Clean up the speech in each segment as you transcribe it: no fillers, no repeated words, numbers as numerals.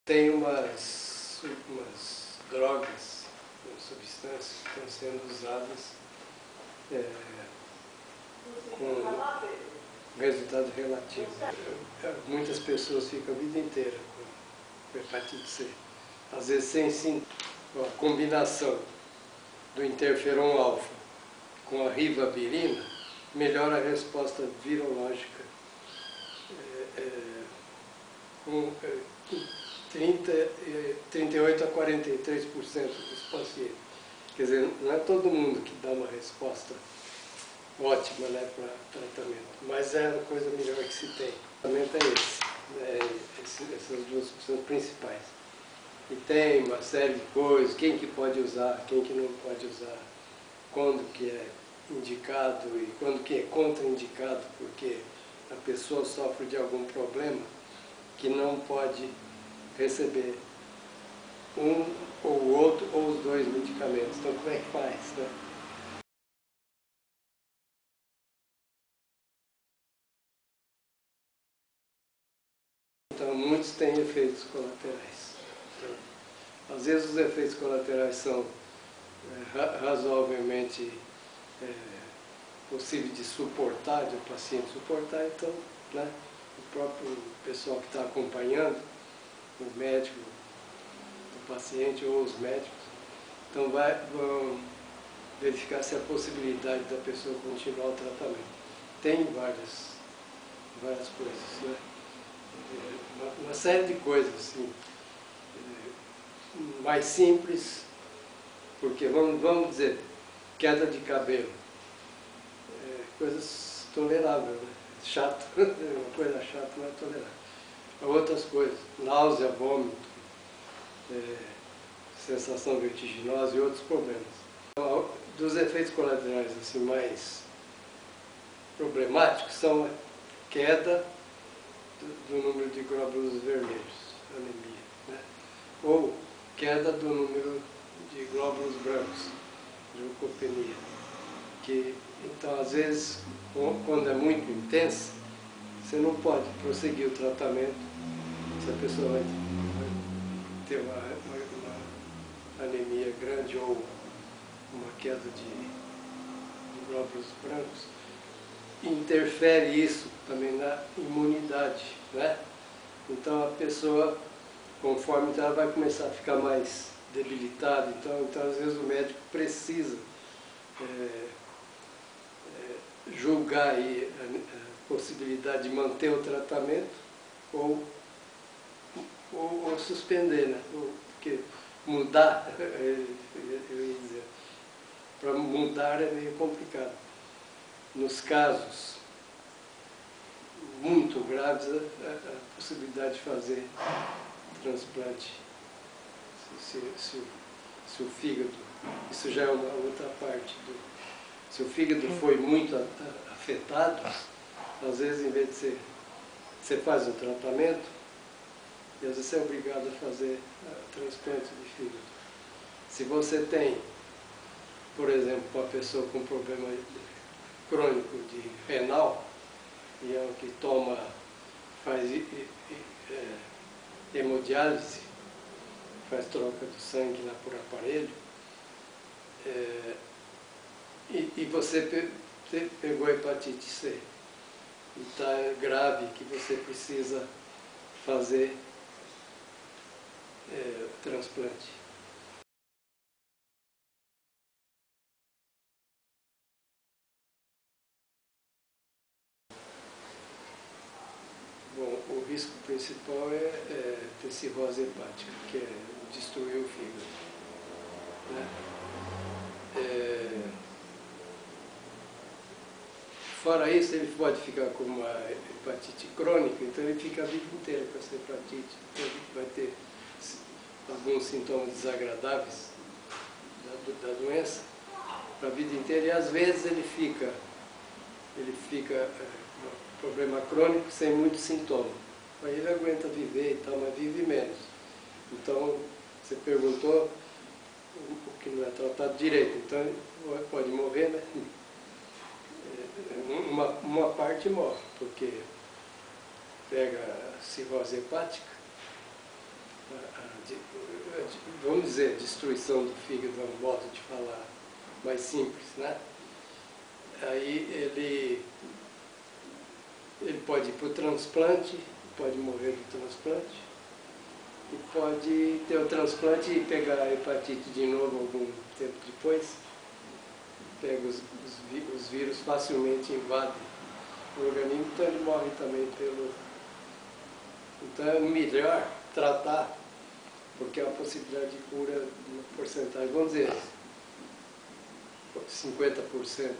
Tem umas drogas, substâncias que estão sendo usadas com resultado relativo. Muitas pessoas ficam a vida inteira com hepatite C. Às vezes sem sintoma. A combinação do interferon alfa com a ribavirina melhora a resposta virológica com 38 a 43% dos pacientes. Quer dizer, não é todo mundo que dá uma resposta ótima, né, para tratamento, mas é a coisa melhor que se tem. O tratamento é esse, essas duas são as principais. E tem uma série de coisas, quem que pode usar, quem que não pode usar, quando que é indicado e quando que é contraindicado, porque a pessoa sofre de algum problema que não pode receber um ou o outro ou os dois medicamentos. Então, como é que faz, né? Então, muitos têm efeitos colaterais. Então, às vezes os efeitos colaterais são razoavelmente possíveis de suportar, de o paciente suportar, então, né, o próprio pessoal que está acompanhando, o médico, o paciente ou os médicos, então vão verificar se há possibilidade da pessoa continuar o tratamento. Tem várias coisas, né? Uma série de coisas, assim, mais simples, porque vamos dizer, queda de cabelo, coisas toleráveis, né? Chato, uma coisa chata, mas é tolerável. Outras coisas, náusea, vômito, sensação vertiginosa e outros problemas. Então, dos efeitos colaterais assim, mais problemáticos são a queda do número de glóbulos vermelhos, anemia, né? Ou queda do número de glóbulos brancos, leucopenia. Então, às vezes, quando é muito intensa, você não pode prosseguir o tratamento se a pessoa vai ter uma anemia grande ou uma queda de glóbulos brancos. Interfere isso também na imunidade, né? Então a pessoa, conforme ela vai começar a ficar mais debilitada, então às vezes o médico precisa julgar aí a possibilidade de manter o tratamento ou suspender, né? Porque mudar, eu ia dizer, para mudar é meio complicado. Nos casos muito graves, a possibilidade de fazer transplante, se o fígado, isso já é uma outra parte, se o fígado foi muito afetado, às vezes em vez de você faz o tratamento, e às vezes você é obrigado a fazer transplante de fígado. Se você tem, por exemplo, uma pessoa com problema crônico de renal, e é o que faz hemodiálise, faz troca do sangue lá por aparelho, e você pegou hepatite C, e está grave que você precisa fazer transplante. Bom, o risco principal é ter cirrose hepática, que é destruir o fígado, né? Fora isso, ele pode ficar com uma hepatite crônica, então ele fica a vida inteira com essa hepatite. Então ele vai ter alguns sintomas desagradáveis da doença para a vida inteira, e às vezes ele fica com problema crônico sem muito sintoma. Aí ele aguenta viver e tal, mas vive menos. Então, você perguntou o que não é tratado direito, então ele pode morrer, né? Uma parte morre, porque pega cirrose hepática vamos dizer, destruição do fígado, é um modo de falar mais simples, né? Aí ele pode ir para o transplante, pode morrer do transplante, e pode ter o transplante e pegar a hepatite de novo algum tempo depois. Pega os vírus facilmente invadem o organismo, então ele morre também pelo... Então é melhor tratar, porque há uma possibilidade de cura de uma porcentagem, vamos dizer, 50%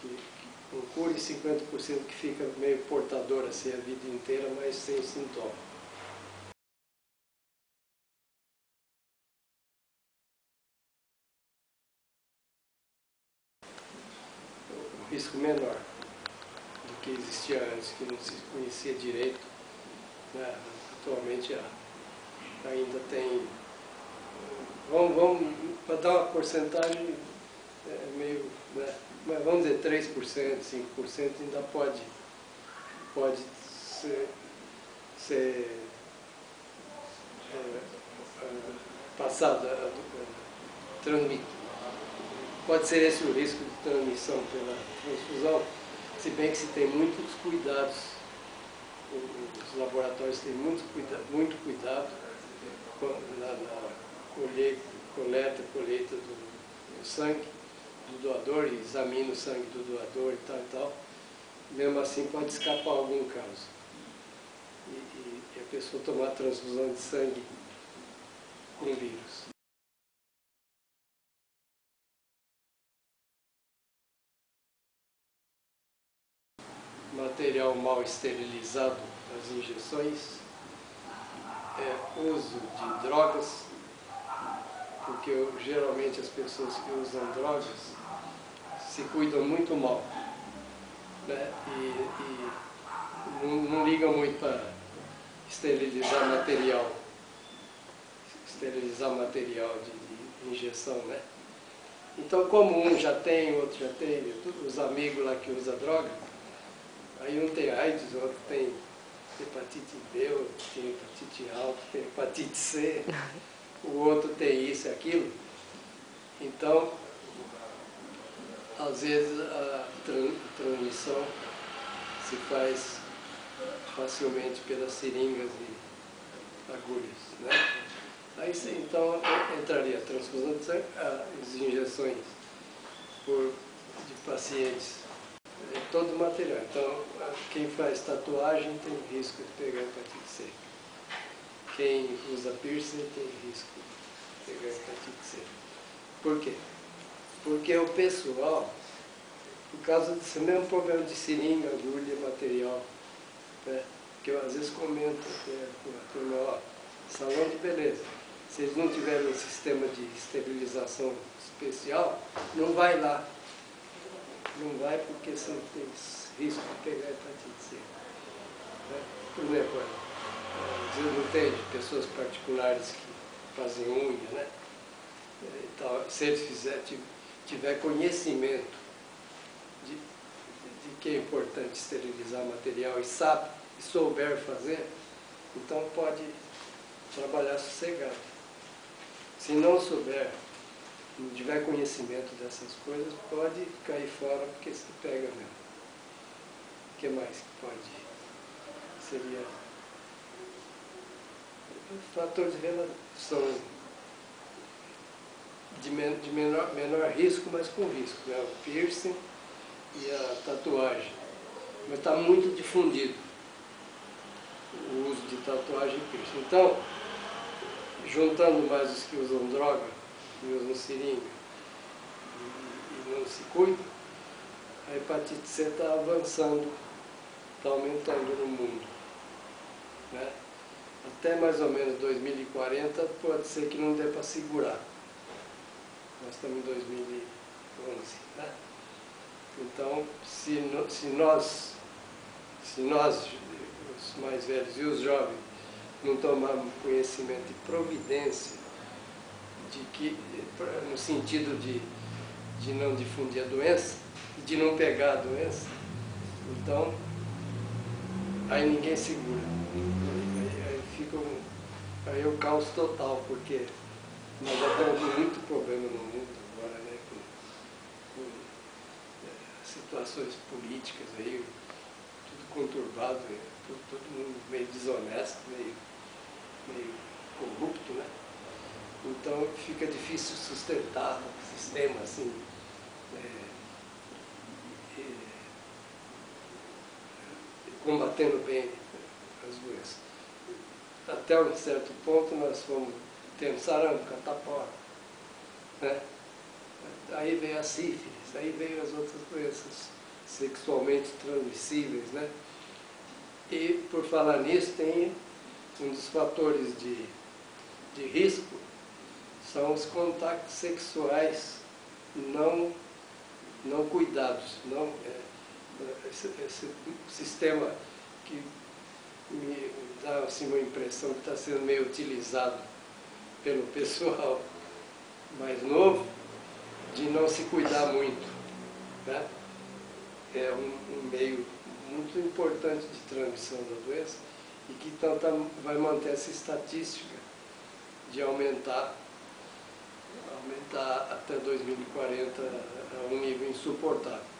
que com cura e 50% que fica meio portador assim a vida inteira, mas sem sintoma. Um risco menor do que existia antes, que não se conhecia direito, né? Atualmente ainda tem... Vamos para dar uma porcentagem meio... Né? Mas vamos dizer 3%, 5% ainda pode ser passado, transmitido. Pode ser esse o risco de transmissão pela transfusão, se bem que se tem muitos cuidados, os laboratórios têm muito cuidado na colheita do sangue do doador, e examina o sangue do doador e tal. Mesmo assim pode escapar algum caso. E a pessoa tomar transfusão de sangue com vírus. Material mal esterilizado das injeções, uso de drogas, porque geralmente as pessoas que usam drogas se cuidam muito mal, né? E não ligam muito para esterilizar material de injeção, né? Então, como um já tem, outro já tem, os amigos lá que usam droga, aí um tem AIDS, o outro tem hepatite B, outro tem hepatite A, outro tem hepatite C, o outro tem isso e aquilo. Então, às vezes a transmissão se faz facilmente pelas seringas e agulhas, né? Aí então entraria a transfusão de sangue, as injeções de pacientes, todo o material. Então, quem faz tatuagem tem risco de pegar hepatite C. Quem usa piercing tem risco de pegar hepatite C. Por quê? Porque o pessoal, por causa desse mesmo problema de seringa, agulha, material, né? Que eu às vezes comento com a turma, ó, salão de beleza, se eles não tiverem um sistema de esterilização especial, não vai lá. Não vai porque você tem risco de pegar hepatite C. Né? Por exemplo, às vezes não tem pessoas particulares que fazem unha, né? Então, se eles tiver conhecimento de que é importante esterilizar material e souber fazer, então pode trabalhar sossegado. Se não souber, não tiver conhecimento dessas coisas, pode cair fora porque se pega mesmo. O que mais que pode? Seria fatores de relação de menor risco, mas com risco, né? O piercing e a tatuagem. Mas está muito difundido o uso de tatuagem e piercing. Então, juntando mais os que usam droga, que usam seringa e não se cuidam, a hepatite C está avançando, está aumentando no mundo, né? Até mais ou menos 2040 pode ser que não dê para segurar. Nós estamos em 2011, né? Então, se nós, os mais velhos e os jovens, não tomarmos conhecimento e providência no sentido de não difundir a doença, de não pegar a doença, então aí ninguém segura. Aí fica Aí é o caos total, porque nós já temos muito problema no mundo agora, né, com situações políticas aí, tudo conturbado, né, todo mundo meio desonesto, meio corrupto, né? Então fica difícil sustentar o sistema assim, combatendo bem as doenças. Até um certo ponto nós fomos tendo sarampo, catapora, né? Aí veio a sífilis, aí veio as outras doenças sexualmente transmissíveis, né? E por falar nisso, tem um dos fatores de risco são os contactos sexuais não cuidados, esse sistema que me dá assim, uma impressão que está sendo meio utilizado pelo pessoal mais novo, de não se cuidar muito, né? É um meio muito importante de transmissão da doença e que então vai manter essa estatística de aumentar até 2040 a um nível insuportável.